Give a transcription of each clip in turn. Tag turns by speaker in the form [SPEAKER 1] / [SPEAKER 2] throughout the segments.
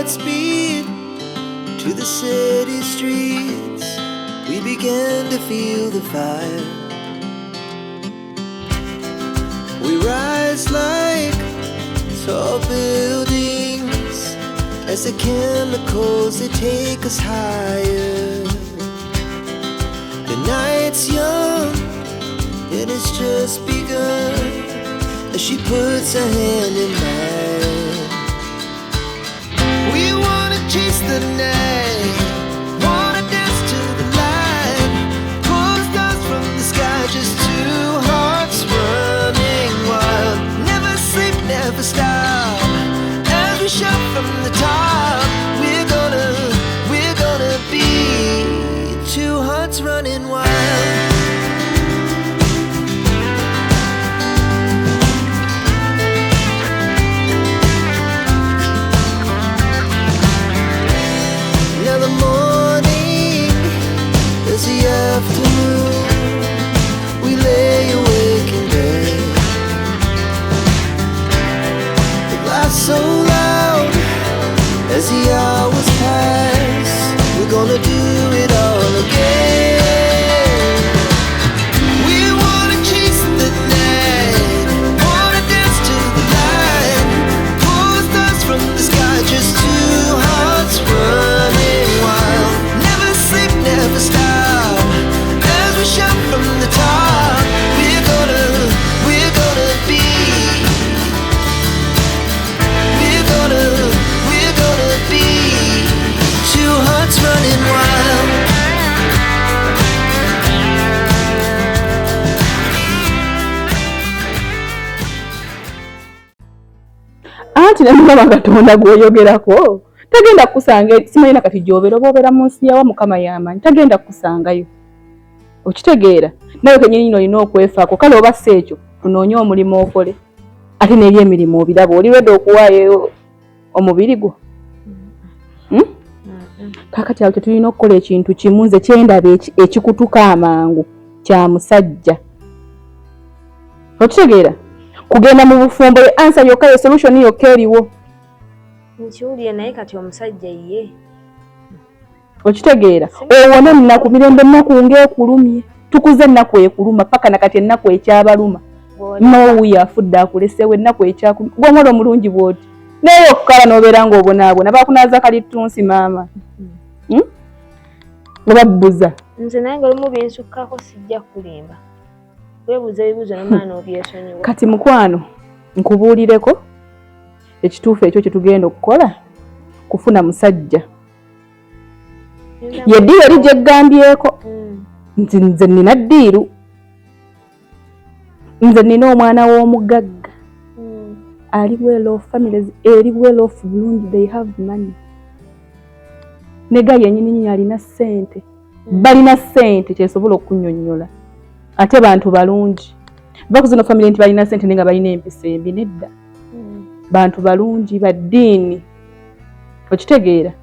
[SPEAKER 1] Godspeed to the city streets. We began to feel the fire. We rise like tall buildings as the chemicals they take us higher. The night's young and it's just begun as she puts her hand in mine. We wanna chase the night, wanna dance to the light, pull the stars from the sky, just two hearts running wild. Never sleep, never stop, as we shout from the top. We're gonna be two hearts running wild. Now the morning is the afternoon. We lay awake in bed. The laughs so loud as the hours pass. We're gonna do it all again. We wanna chase the night, wanna dance to the light, pull the stars from the sky, just two hearts running wild. Never sleep, never stop, as we shout from the top. We're gonna be, we're gonna be two hearts running wild.
[SPEAKER 2] Anti namugamba Katonda gwoyogerako tagenda kusanga simanyi nakati gyobera oboobera mu nsi yawa Mukama y'amanyi tagenda kusangayo. Okitegeera nawe kenyini olina okwefaako kale oba si ekyo tunoonye omulimu okole ate n'eri emirimu obiraba oli redde okuwaayo omubiri gwo. Kakati awo tetulina okukola ekintu kimu nze kyendaba ekikutuka amangu kya musajja. Okitegeera kugenda mu bufumbo ye answer yokka ye solution yokka eriwo.
[SPEAKER 3] Nkiwulire naye kati omusajja ye.
[SPEAKER 2] Okitegeera owone ennaku mirembe ennaku ng'ekulumye tukuze ennaku ekuluma paka nakati ennaku ekyabaluma n'owuyo afudde akulesewo ennaku ekyakuluma gw'omwola omulungi bw'oti naye okukala n'obeera ng'obonaabona bakunaaza kalittunsi maama obabbuza.
[SPEAKER 3] Nze naye ng'olumu byensukkako sijja kulimba weebuuza ebibuuzo n'omwana n'obyesonyiwa.
[SPEAKER 2] Kati mukwano nkubuulireko ekituufu ekyo kye tugenda okukola kufuna musajja. Ye ddiiru eri gye ggambyeko nze nina ddiiru, nze nina omwana w'omugagga ali well off, families eri well off bulungi, they have money. Nega yennyini alina ssente, balina ssente kyesobola okunnyonnyola ate bantu balungi. Bakuzino family nti balina ssente nenga balina empisa embi nedda. Bantu balungi baddiini. Okitegeera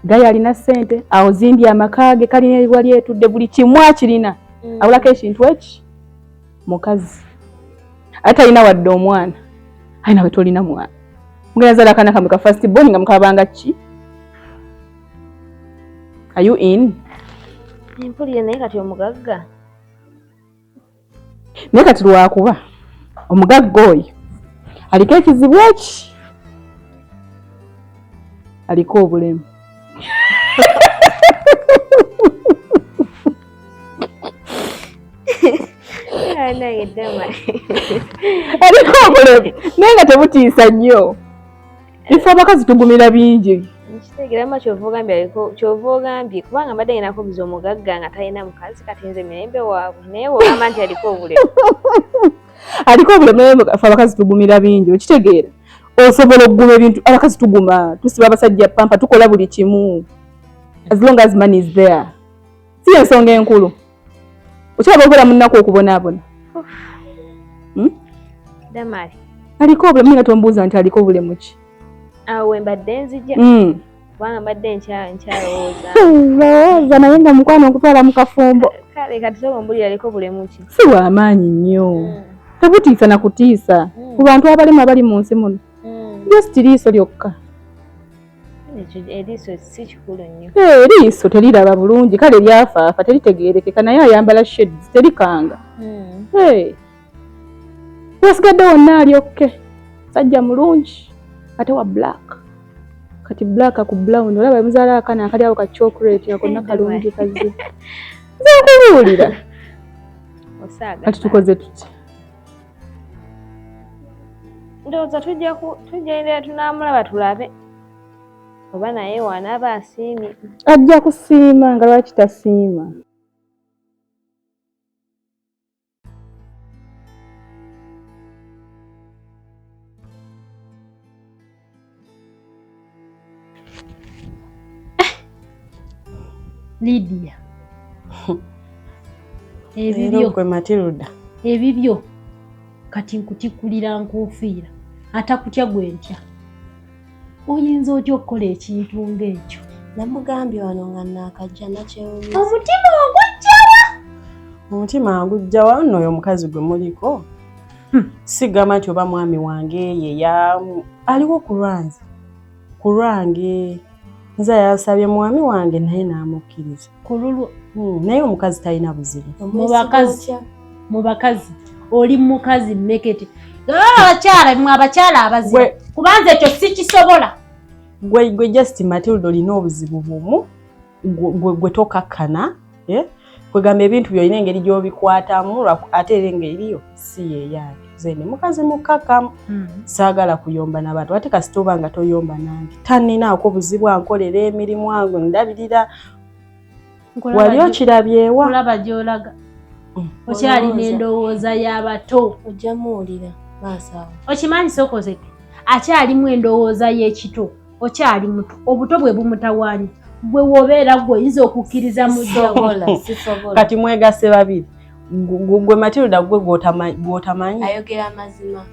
[SPEAKER 2] Gaya alina ssente awo zimbye amakaage kalina eriwali etudde buli kimu akirina awulako ekintu eki mukazi ate alina wadde omwana alina we tolina mwana mugenda zala akaana kamwe ka first born nga mukabanga ki. Are you in?
[SPEAKER 3] Mpulire naye kati omugagga
[SPEAKER 2] naye kati lwakuba omugagga oyo aliko ekizibu eki aliko obulemu. Aliko obulemu naye nga tebutiisa nnyo ife abakazi tugumira bingi.
[SPEAKER 3] Nkitegeera kyova ogambye kubanga mbadde ngenako buza omugagga nga talina mukazi kati nze mirembe waabwe naye bwogamba nti aliko obulemu.
[SPEAKER 2] Aliko obulemu naye ife abakazi tugumira bingi okitegeera. Osobola okuguma ebintu abakazi tuguma tusiba abasajja pampa tukola buli kimu as long as money is there. Si ensonga enkulu okyaba okola munnako okubonaabona.
[SPEAKER 3] Damali
[SPEAKER 2] aliko obulemu nga tombuuza nti aliko obulemu ki.
[SPEAKER 3] Awo wembadde nzija kubanga mbadde nkyalowooza.
[SPEAKER 2] Lowooza naye nga mukwano okutwala mu kafumbo.
[SPEAKER 3] Kale kati soba mbulira aliko bulemu ki.
[SPEAKER 2] Si w'amaanyi nnyo. Tebutiisa na kutiisa ku bantu abalema abali mu nsi muno. Just liiso lyokka.
[SPEAKER 3] eriiso si kikulu nnyo.
[SPEAKER 2] Eriiso teriraba bulungi kale lyafaafa teritegeerekeka naye ayambala shades terikanga. Wasigadde wonna alyokke sajja mulungi ate wa black kati black ku brown olaba muzaala akana akali awo ka chocolate yakonna kalungi kazi nkubuulira kati tukoze tuti
[SPEAKER 3] ndowooza tujja tunaamulaba tulabe oba naye wanaaba asiimye.
[SPEAKER 2] Ajja kusiima nga lwaki tasiima.
[SPEAKER 4] Lydia. Ebibyo
[SPEAKER 5] kwe Matilda.
[SPEAKER 4] Ebibyo kati nkutikulira nkufiira atakutya gwentya. Oyinza otya okukola ekintu ng'ekyo?
[SPEAKER 6] Namugambye wano nga naakajja nakyewuunyisa.
[SPEAKER 4] Omutima ogujjawa?
[SPEAKER 5] Omutima agujjawa n'oyo omukazi gwe muliko? Sigamba nti oba mwami wange ye aliwo ku lwange. Nze yasabye mwami wange naye n'amukkiriza.
[SPEAKER 4] Kululwo.
[SPEAKER 5] Naye omukazi talina buzibu.
[SPEAKER 4] Mu bakazi oli mukazi mmekete. Abakyala abazibu. Kubanza ekyo sikisobola.
[SPEAKER 5] Gwe just Matilda olina obuzibu bumu gwe tokakkana. Kwegamba ebintu byolina engeri gy'obikwatamu ate era engeri yo si yeyange. Nze ndi mukazi mukkakkamu. Saagala kuyomba n'abantu ate kasita oba nga toyomba nange. Tanninaako buzibu ankolera emirimu ange ndabirira. Wali okirabyewa?
[SPEAKER 4] Kulaba gy'olaga. Okyalina endowooza y'abato.
[SPEAKER 6] Ojja muwulira maasawo.
[SPEAKER 4] Okimanyi sookozedde akyalimu endowooza y'ekito. Okyali muto obuto bwe bumutawaanya. Gwe wobeera gwe oyinza okukkiriza mu
[SPEAKER 6] sisobola.
[SPEAKER 5] Kati mwegase babiri. Gwe Matilda gwe gw'otamanyi.
[SPEAKER 6] Ayogera mazima.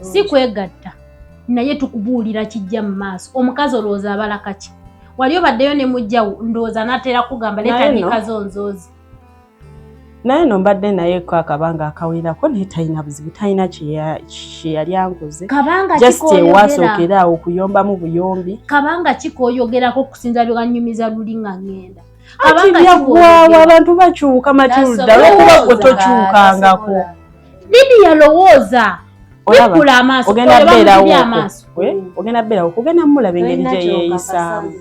[SPEAKER 4] Si kwegatta. Naye tukubuulira kijja mu maaso. Omukazi olowooza abala kaki. Wali obaddeyo ne mujjawo ndowooza n'atera kugamba leetandika zonzoozi.
[SPEAKER 5] Naye no mbadde naye ko akabanga akawerako naye talina buzibu talina kye yali ankoze. Just ewasookera awo okuyombamu buyombi.
[SPEAKER 4] Kabanga kikoyogerako okusinza byonyumiza luli nga ngenda.
[SPEAKER 5] Kabanga kikwawa abantu bakyuka Matilda lwekuba gwe tokyukangako.
[SPEAKER 4] Lydia lowooza. Wekula amaaso.
[SPEAKER 5] Ogenda beerawo kugenda mulaba engeri gye yeeyisaamu.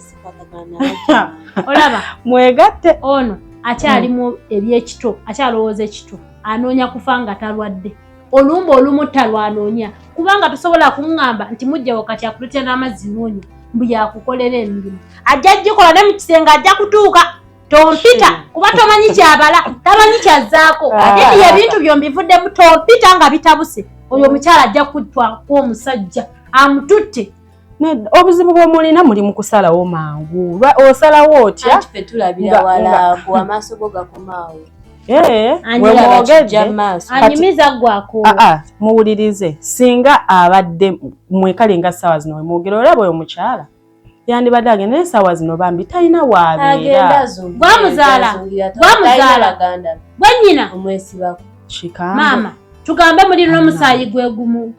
[SPEAKER 4] Olaba
[SPEAKER 5] mwegatte
[SPEAKER 4] ono akyalimu ebyekito akyalowooza ekito anoonya kufa nga talwadde. Olumba olumu talwanoonya kubanga tosobola kuŋŋamba nti mujjawo kati akuleetera n'amazzi n'onywa mbu yakukolera emirimu. Ajja gikola ne mu kisenge ajja kutuuka tompita kuba tomanyi kyabala tamanyi kyazzaako. Lydia ebintu byombivuddemu tompita nga bitabuse. Oyo omukyala ajja kuttwa omusajja amututte.
[SPEAKER 5] Obuzibu bw'omulina muli mu kusalawo mangu. Osalawo otya?
[SPEAKER 6] Anti ffe tulabira wala gwe amaaso go gakomaawo.
[SPEAKER 5] Bwe mwogedde
[SPEAKER 4] anyumiza gwako.
[SPEAKER 5] Muwulirize singa abadde mwekale nga ssaawa zino wemwogera olaba oyo omukyala yandibadde agenda naye essaawa zino bambi talina waabeera.
[SPEAKER 4] Gwamuzaala gwe nnyina
[SPEAKER 6] omwesibako.
[SPEAKER 4] Maama tugambe muli n'omusaayi gwe gumu.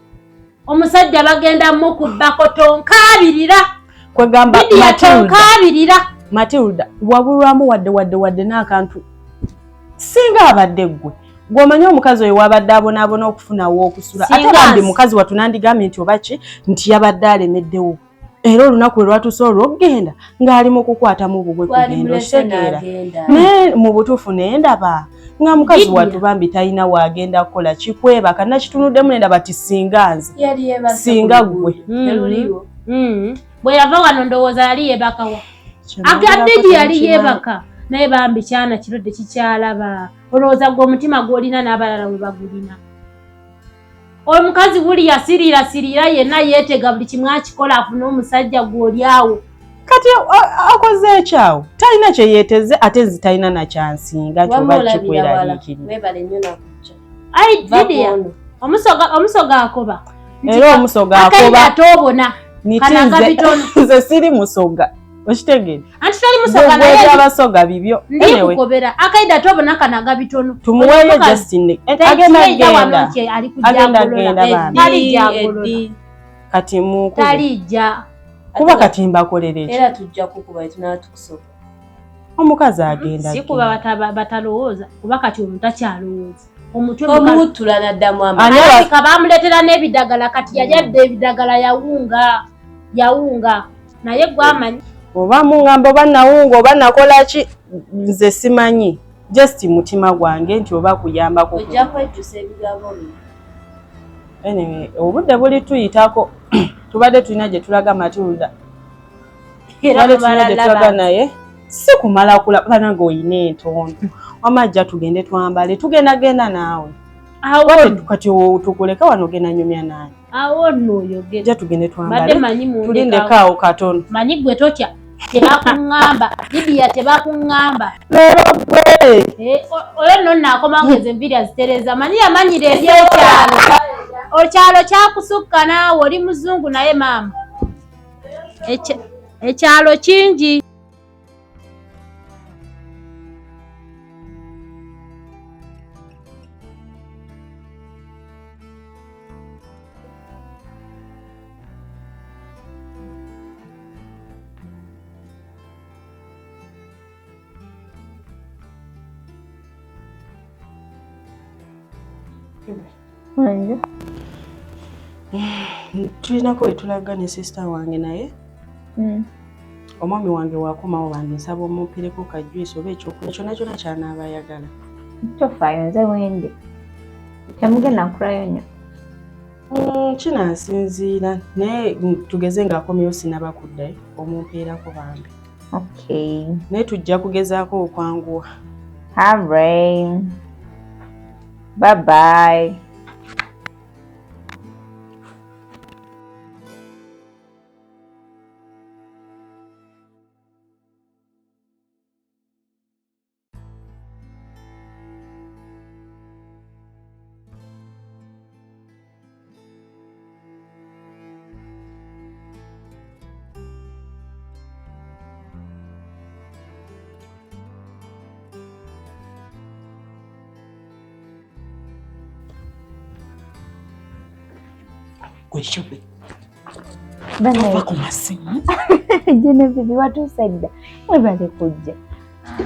[SPEAKER 4] Omusajja bagenda mukubbako tonkaabirira.
[SPEAKER 5] Kwegamba
[SPEAKER 4] tonkaabirira.
[SPEAKER 5] Matilda wabulwamu wadde n'akantu singa abadde gwe gw'omanyi omukazi oyo wabadde abonaabona okufunawo okusula ate bambi mukazi watunandigambye nti obaki nti yabadde alemeddewo era olunaku lwe lwatuuse olw'okugenda ng'ali mu kukwatamu bugwe kugenda okitegeera naye mu butuufu naye ndaba nga mukazi watu bambi talina waagenda kukola kikwebaka nakitunuddemu nendaba ti singa nze singa gwe
[SPEAKER 4] bwe yava wano ndowooza yali yeebakawa agadde gye yali yeebaka naye bambi kyana kirudde kikyalaba olowooza gwe omutima gw'olina n'abalala we bagulina. Omukazi buli yasiriira yenna yeetega buli kimu akikola afune omusajja gw'oli awo.
[SPEAKER 5] Kati akoze ekyawo talina kye yeeteze ate nzi talina nakyansinga kyoba kikweraliikirira.
[SPEAKER 4] Lydia omusoga akoba
[SPEAKER 5] era omusoga akoba
[SPEAKER 4] atobona kanaga bitono.
[SPEAKER 5] Nze siri musoga okitegeera
[SPEAKER 4] anti tali musoga naye
[SPEAKER 5] abasoga bibyo
[SPEAKER 4] ndikukobera akaida atobona kanaga bitono
[SPEAKER 5] tumuweeyo Justin agenda
[SPEAKER 4] genda
[SPEAKER 5] kati mukuba
[SPEAKER 4] talijja
[SPEAKER 5] kuba kati mbakolere ki
[SPEAKER 6] era tujja kukuba tunaba tukusoka
[SPEAKER 5] omukazi agenda
[SPEAKER 4] si kuba batalowooza kuba kati omuntu akyalowooza omutwe
[SPEAKER 6] omutula naddamu
[SPEAKER 4] alabika bamuleetera n'ebidagala kati yajadde ebidagala yawunga naye gwamanyi
[SPEAKER 5] oba mungamba oba nawunga oba nakola ki nze simanyi just mutima gwange nti oba kuyambako
[SPEAKER 6] ojja kwejjusa ebigambo
[SPEAKER 5] anyway obudde buli tuyitako tubadde tulina gye tulaga Matilda tubadde tulina gye tulaga naye si kumala kulaba nange oyina entondo wamajja tugende twambale tugendagenda naawe kati tukuleka wano ogenda nyumya naye
[SPEAKER 4] awo nooyogera
[SPEAKER 5] jja tugende twambale tulindeko awo katono
[SPEAKER 4] manyi gwe totya tebakuŋŋamba Lidia tebakuŋŋamba oyo nno naakomangeze enviri azitereza manyi yamanyira ebyekyalo okyalo kyakusukka naawe oli muzungu naye maama ekyalo kingi
[SPEAKER 5] tulinako wetulaga ne sisita wange naye omwami wange wakomawo bange nsaba omumpireko kajjuisi oba ekyokulya kyonna kyonna kyanaaba ayagala
[SPEAKER 3] tofaayo nze wende temugenda nkulayo nnyo
[SPEAKER 5] kinansinziira naye tugeze ng'akomyewo sinaba kuddayo omumpeerako bambi naye tujja kugezaako okwanguwa
[SPEAKER 3] Hooray. Bye-bye.
[SPEAKER 7] Kwechobe.
[SPEAKER 3] Bana
[SPEAKER 7] ku masimu.
[SPEAKER 3] Genevieve watusedda webale kujja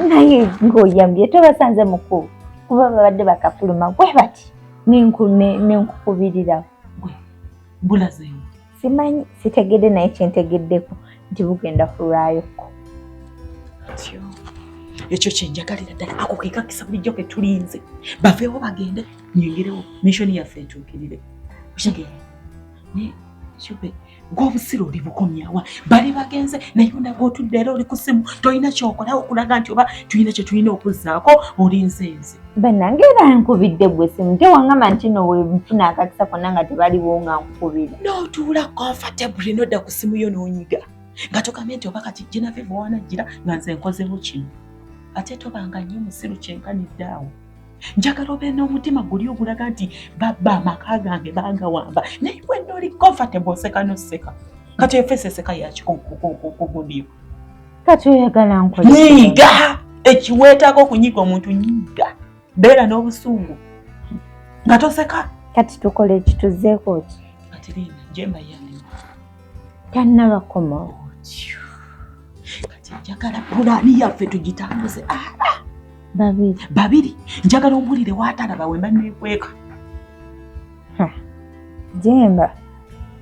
[SPEAKER 3] naye ng'oyambye tobasanze mukulu kuba babadde bakafuluma gwe bati nenkukubirira
[SPEAKER 7] Bulazeyo.
[SPEAKER 3] simanyi sitegedde naye kyentegeddeko nti bugenda kulwayoko
[SPEAKER 7] ekyo kyenjagalira ddala ako kekakisa bulijjo ke tulinze baveewo bagende nyengerewo mishoni yaffe etuukirire okitegere ne Chube ng'obusiro oli bukomyawa bali bagenze naye nabwo otudde era oli ku ssimu tolina kyokola okulaga nti oba tulina kye tulina okuzzaako olinze nze
[SPEAKER 3] bannange era nkubidde gwe simu tewangamba nti no bwe nfuna akakisa konna nga tebaliwo nga nkukubira
[SPEAKER 7] n'otuula comfortable n'odda ku ssimu yo n'onyiga nga togambye nti oba kati Genevieve wanajjira nga nze nkozeho kino ate tobanga nnyo musiru kyenkanidde awo njagala obeera n'omutima guli ogulaga nti babba amaka gange bangawamba naye wenna oli comfortable oseka noseka kati efeesa eseka yakikugundiyo
[SPEAKER 3] kati oyagala
[SPEAKER 7] nyiga ekiweetaako okunyiga omuntu nyiga beera n'obusungu nga toseka
[SPEAKER 3] kati tukole ekituzeeko ki
[SPEAKER 7] kati linda jemba yange
[SPEAKER 3] tannabakomawo
[SPEAKER 7] kati njagala pulaani yaffe tugitambuze babiri njagala ombulire waatalaba wemba nekweka
[SPEAKER 3] Jemba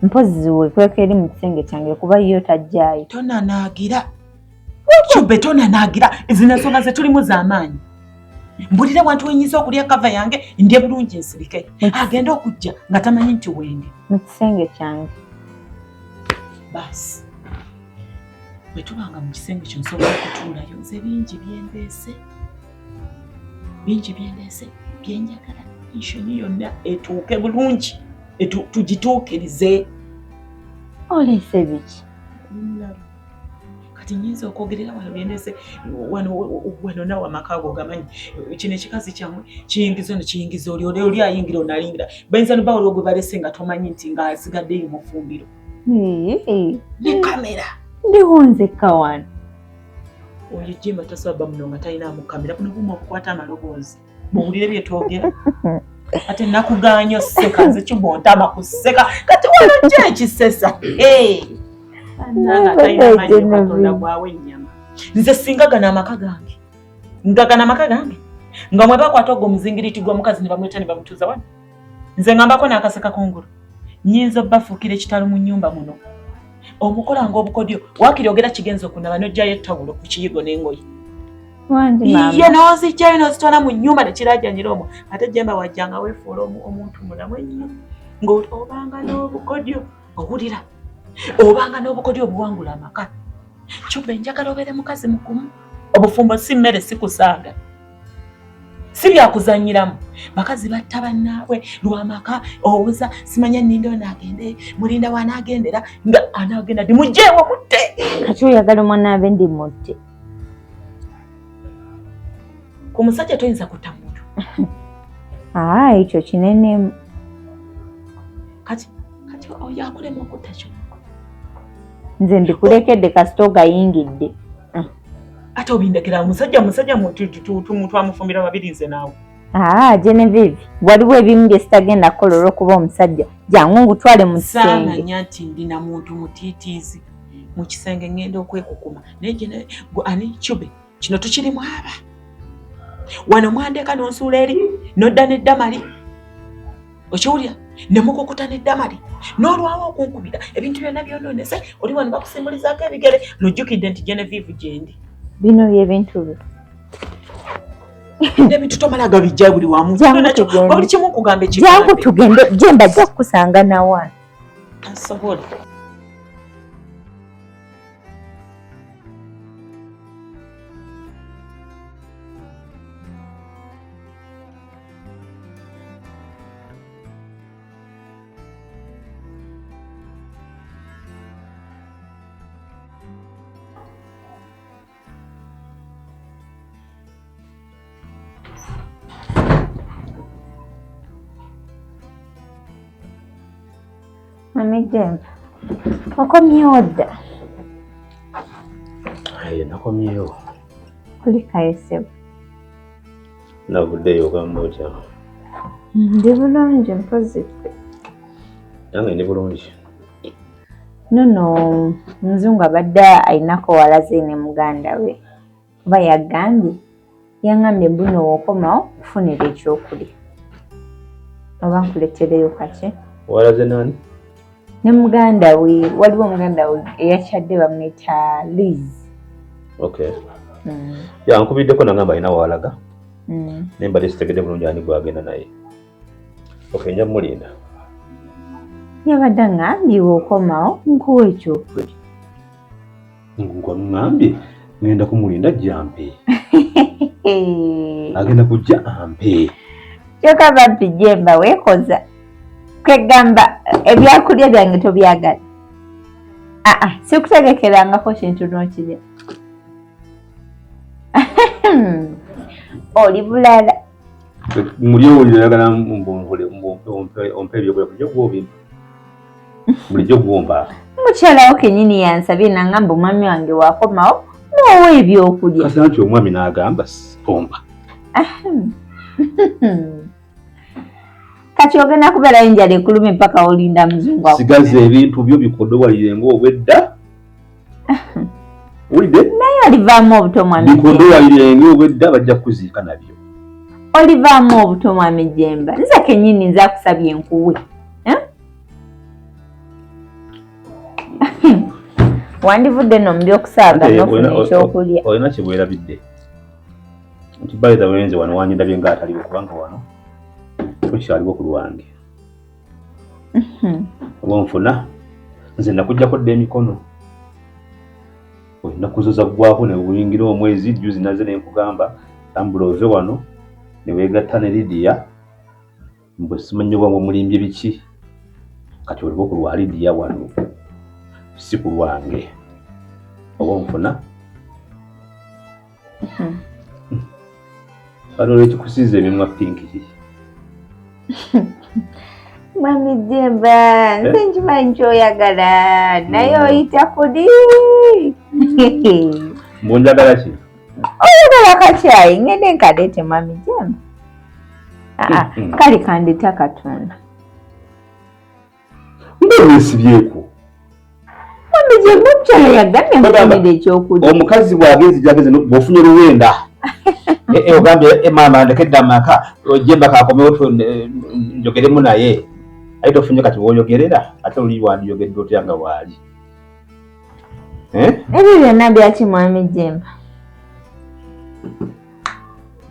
[SPEAKER 3] mpozi wekweka eri mu kisenge kyange kuba yo tajjaayo
[SPEAKER 7] tonanaagira Chube tonanaagira zino ensonga ze tulimu z'amaanyi mbulire wantu wenyiza okulya kava yange ndye bulungi ensirike agenda okujja nga tamanyi nti wenge
[SPEAKER 3] mu kisenge kyange
[SPEAKER 7] basi bwe tubanga mu kisenge kyo nsobola okutuulayo nze bingi byendeese byenjagala enshoni yonna etuuke bulungi tugituukirize
[SPEAKER 3] oleese biki
[SPEAKER 7] kati nyinza okwogerera wano byendeese wano nawe amakaago gamanyi kino ekikazi kyamwe kiyingiza oli ayingira onalingira bayinza no bawolo gwe balese nga tomanyi nti nga asigaddeyo mu fumbiro ne kamera
[SPEAKER 3] ndiwo nzekka wano
[SPEAKER 7] oyo Jimba tasaba muno nga talinamu kamera kuno bumu okukwata amaloboozi bwowulire byetwogera ate nakuganya oseka nze kibontama kuseka kati wano ki ekisesa nanga tayina manyi katonda gwawe ennyama nze singa gana amaka gange nga mwe bakwata ogwo omuzingiriti gw'omukazi ne bamweta ne bamutuuza wano nze ngambako n'akaseka kongolo nnyinza obbafuukira ekitalo mu nnyumba muno omukola ng'obukodyo waakiri ogera kigenza okunaba n'ojjayo ettawulo ku kiyigo n'engoye ye n'ozijjayo n'ozitwala mu nnyumba ne kirajjanyira omwo ate Jemba wajjanga weefuula omuntu mulamu ennyo ng'obanga n'obukodyo owulira obanga n'obukodyo obuwangula amaka Chube njagala obeere mukazi mukumu obufumbo si mmere sikusaaga si byakuzanyiramu bakazi batta bannaabwe lw'amaka owuza simanya nnindo naagende mulinda wanaagendera nga anaagenda ndi mugyeewo mutte
[SPEAKER 3] kati oyagala omwanaabe ndi mutte
[SPEAKER 7] ku musajja toyinza kutta muntu
[SPEAKER 3] ekyo kinenemu
[SPEAKER 7] kati oyo akulema okutta kyo
[SPEAKER 3] nze mbikulekedde kasita ogayingidde
[SPEAKER 7] ate obindekera musajja muntu amufumbira babiri nze naawe
[SPEAKER 3] Genevieve waliwo ebimu bye sitagenda kukola olw'okuba omusajja jangu ngutwale mu kisenge
[SPEAKER 7] saamanya nti ndina muntu mutiitiizi mu kisenge ngenda okwekukuma naye ani Chube kino tukirimu aba wano mwandeka n'onsuula eri n'odda n'eddamali okiwulya ne mukukuta n'eddamali n'olwawo okunkubira ebintu byonna byonoonese oli wano bakusimbulizaako ebigere n'ojjukidde nti Genevieve gyendi
[SPEAKER 3] bino by'ebintu byo
[SPEAKER 7] n'ebintu tomala gabijja buli wamu buli kimu kugamba
[SPEAKER 3] jangu tugende Jemba ajja kukusanga nawa
[SPEAKER 7] asobola
[SPEAKER 3] Mami Jemba okomyewo dda
[SPEAKER 8] nakomyewo
[SPEAKER 3] kulikayo ssebo
[SPEAKER 8] navuddeyo ogamba otya
[SPEAKER 3] ndi bulungi mpozi
[SPEAKER 8] nange ndi bulungi
[SPEAKER 3] nono muzungu abadde alinako walaze ne muganda we kuba yagambye buno wookomawo kufunira ekyokulya oba nkuletereyo kake
[SPEAKER 8] walaze nani
[SPEAKER 3] ne muganda we waliwo muganda we eyakyadde bamwita Liz
[SPEAKER 8] okay nkubiddeko nangamba alina walaga naye mbadde sitegedde bulungi ani gwagenda naye okay nja mulinda
[SPEAKER 3] yabadde ngambye wookomawo nkuwa ekyokulya
[SPEAKER 8] ngambye ngenda kumulinda jampe agenda kujja ampe
[SPEAKER 3] kyokka bampi Jemba weekoza kwegamba ebyakulya byange tobyagala sikutegekerangako kintu n'okirya oli bulala
[SPEAKER 8] muli owulira yagala ompe ebyokulya bulijjo gwobimpa bulijjo gwomba
[SPEAKER 3] mukyalawo kenyini yansabye nangamba omwami wange waakomawo noowa ebyokulya
[SPEAKER 8] kasa nti omwami n'agamba omba
[SPEAKER 3] kati ogenda kubeerayo enjala ekuluma empaka olinda muzungu
[SPEAKER 8] sigaza ebintu byo bikodowalire ng'obwedda wulidde
[SPEAKER 3] naye olivaamu obuto mwami
[SPEAKER 8] bikodowalire ng'obwedda bajja kuziika nabyo
[SPEAKER 3] olivaamu obuto mwami Jemba nze kenyini nze akusabye enkuwe wandivudde no mu byokusaaga n'ofuna ekyokulya
[SPEAKER 8] olina kyebwerabidde nti bayita wenze wano wanyindabye ng'ataliwo kubanga wano tukyaliwo ku lwange oba nfuna nze nakuggyako dda emikono nakuzoza ggwako ne buyingira omwezi juzi naze ne nkugamba tambula ove wano ne weegatta ne Lidiya mbwe simanyi oba mulimbye biki kati oliwo ku lwa Lidiya wano si ku lwange oba nfuna kano olwekikusiiza emimwa pinki kiki
[SPEAKER 3] Mami Jemba nze nkimanyi kyoyagala naye oyita kudi
[SPEAKER 8] mbunjagala ki
[SPEAKER 3] oyagala kakyayi ngende nkaleete Mami Jemba kale kandeta katunda
[SPEAKER 8] mbe weesibyeko
[SPEAKER 3] Mami Jemba omukyala yagambye nkufunire ekyokulya.
[SPEAKER 8] Omukazi bw'agenzi gyageze bw'ofunye oluwenda ogambye maama ndekedde amaka Jemba kakomewo njogeremu naye aye tofunye kati w'oyogerera ate oli wandiyogedde otya nga waali.
[SPEAKER 3] Ebyo byonna byaki mwami Jemba?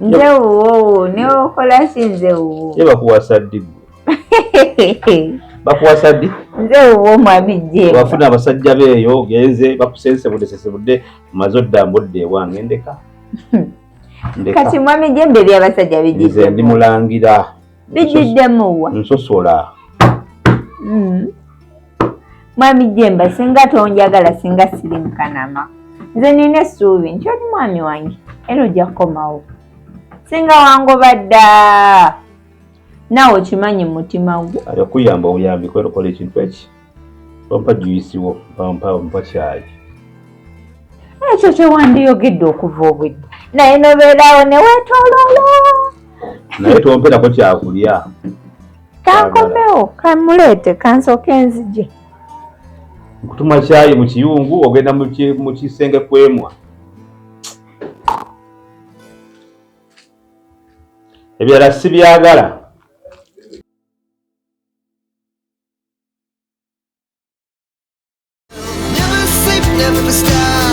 [SPEAKER 3] Nze wuwo newokola ki nze wuwo?
[SPEAKER 8] Ye bakuwasa ddi gwe? Bakuwasa ddi?
[SPEAKER 3] Nze wuwo mwami Jemba.
[SPEAKER 8] Wafuna abasajja beeyo ogenze bakusensebudde maze oddambudde ewange ndeka.
[SPEAKER 3] Kati mwami Jemba eri abasajja bijjidde.
[SPEAKER 8] Nze ndi mulangira.
[SPEAKER 3] Bijjiddemu wa?
[SPEAKER 8] Nsosola.
[SPEAKER 3] Mwami Jemba singa tonjagala singa sirimukanama. Nze nina essuubi nti oli mwami wange era ojja kukomawo. Singa wangoba dda naawe okimanyi mu mutima gwo.
[SPEAKER 8] Ali okuyamba obuyambi kwerokola ekintu eki. Ompa juyisiwo ompa kyayi.
[SPEAKER 3] Ekyo kyewandiyogedde okuva obwedda. Naye nobeeraawo ne weetooloola.
[SPEAKER 8] Naye tomperako kyakulya.
[SPEAKER 3] Kankomewo kamuleete kansooke enzije.
[SPEAKER 8] Nkutuma kyayi mu kiyungu ogenda mu kisenge kwemwa. Ebirala sibyagala.
[SPEAKER 1] Never sleep, never stop.